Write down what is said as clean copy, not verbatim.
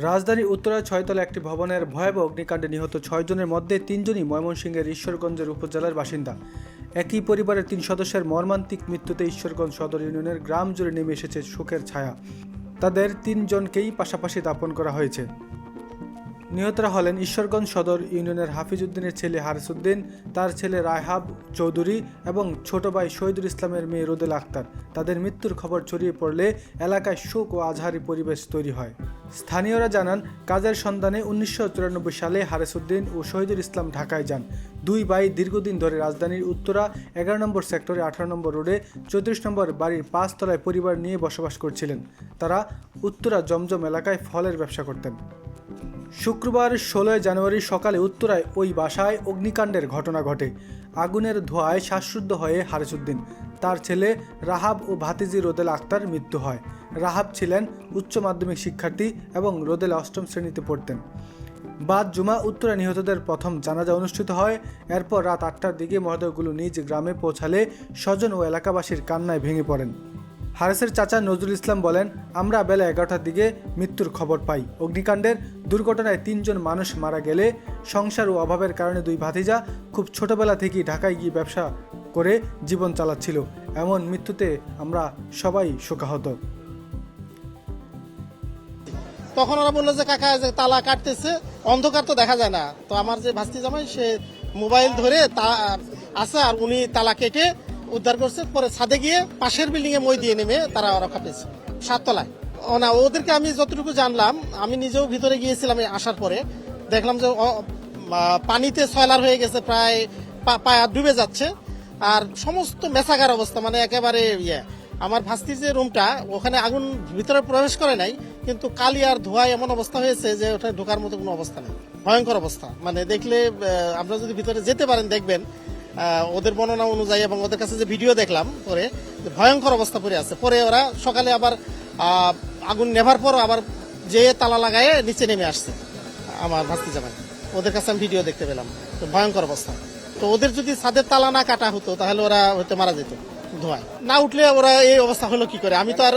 রাজধানীর উত্তরায় ৬তলা একটি ভবনের ভয়াবহ অগ্নিকাণ্ডে নিহত ৬ জনের মধ্যে ৩ জনই ময়মনসিংহের ঈশ্বরগঞ্জের উপজেলার বাসিন্দা। একই পরিবারের ৩ সদস্যের মর্মান্তিক মৃত্যুতে ঈশ্বরগঞ্জ সদর ইউনিয়নের গ্রাম জুড়ে নেমে এসেছে শোকের ছায়া। তাদের ৩ জনকেই পাশাপাশি দাফন করা হয়েছে। নিহতরা হলেন ঈশ্বরগঞ্জ সদর ইউনিয়নের হাফিজ উদ্দিনের ছেলে হারিস উদ্দিন, তার ছেলে রায়হাব চৌধুরী এবং ছোট ভাই শহীদুল ইসলামের মেয়ে রোদেল আক্তার। তাদের মৃত্যুর খবর ছড়িয়ে পড়লে এলাকায় শোক ও আজহারি পরিবেশ তৈরি হয়। স্থানীয়রা জানান, কাজের সন্ধানে ১৯৯৪ সালে হারিস উদ্দিন ও শহীদুল ইসলাম ঢাকায় যান। দুই ভাই দীর্ঘদিন ধরে রাজধানীর উত্তরা ১১ নম্বর সেক্টরে ১৮ নম্বর রোডে ৩৪ নম্বর বাড়ির ৫ তলায় পরিবার নিয়ে বসবাস করছিলেন। তারা উত্তরা জমজম এলাকায় ফলের ব্যবসা করতেন। শুক্রবার ১৬ জানুয়ারি সকালে উত্তরায় ওই বাসায় অগ্নিকাণ্ডের ঘটনা ঘটে। আগুনের ধোঁয়ায় শ্বাসরুদ্ধ হয়ে হারিস উদ্দিন, তার ছেলে রাহাব ও ভাতিজি রোদেল আক্তার মৃত্যু হয়। রাহাব ছিলেন উচ্চ মাধ্যমিক শিক্ষার্থী এবং রোদেল অষ্টম শ্রেণীতে পড়তেন। বাদ জুমা উত্তরা নিহতদের প্রথম জানাজা অনুষ্ঠিত হয়। এরপর রাত ৮টার দিকে মরদেহগুলো নিজ গ্রামে পৌঁছালে স্বজন ও এলাকাবাসীর কান্নায় ভেঙে পড়েন। হারিসের চাচা নজরুল ইসলাম বলেন, আমরা বেলা ১১টার দিকে মৃত্যুর খবর পাই। অগ্নিকাণ্ডের দুর্ঘটনায় ৩ জন মানুষ মারা গেলে সংসার ও অভাবের কারণে দুই ভাতিজা খুব ছোটবেলা থেকেই ঢাকায় গিয়ে ব্যবসা করে জীবন চালাচ্ছিল। এমন মৃত্যুতে আমরা সবাই শোকাহত। তখন ওরা বললো যে কাকা যে তালা কাটতেছে, অন্ধকার তো দেখা যায় না। তো আমার যে ভাস্তি জামাই সে মোবাইল ধরে আছে আর উনি তালা কেটে উদ্ধার করছে। পরে ছাদে গিয়ে পাশের বিল্ডিং এ মই দিয়ে নেমে তারা রক্ষা পেয়েছে ৭ তলায়। না, ওদেরকে আমি যতটুকু জানলাম, আমি নিজেও ভিতরে গিয়েছিলাম আসার পরে, দেখলাম যে পানিতে সয়লার হয়ে গেছে, প্রায় পায়া ডুবে যাচ্ছে আর সমস্ত মেসাগার অবস্থা, মানে একেবারে আমার ভাস্তির যে রুমটা, ওখানে আগুন ভিতরে প্রবেশ করে নাই, কিন্তু কালি আর ধোঁয়ায় এমন অবস্থা হয়েছে যে ওখানে ঢোকার মতো কোনো অবস্থা নেই। ভয়ঙ্কর অবস্থা, মানে দেখলে আপনারা যদি ভিতরে যেতে পারেন দেখবেন ওদের বর্ণনা অনুযায়ী এবং ওদের কাছে যে ভিডিও দেখলাম পরে, ভয়ঙ্কর অবস্থা পড়ে আছে। পরে ওরা সকালে আবার আগুন নেভার পর আবার যে তালা লাগায় নিচে নেমে আসছে আমার ভাস্তি জামাই। ওদের কাছে আমি ভিডিও দেখতে পেলাম, তো ভয়ঙ্কর অবস্থা। তো ওদের যদি ছাদের তালা না কাটা হতো তাহলে ওরা হয়তো মারা যেত ধোঁয়ায়। না উঠলে ওরা এই অবস্থা হলো কি করে? আমি তো আর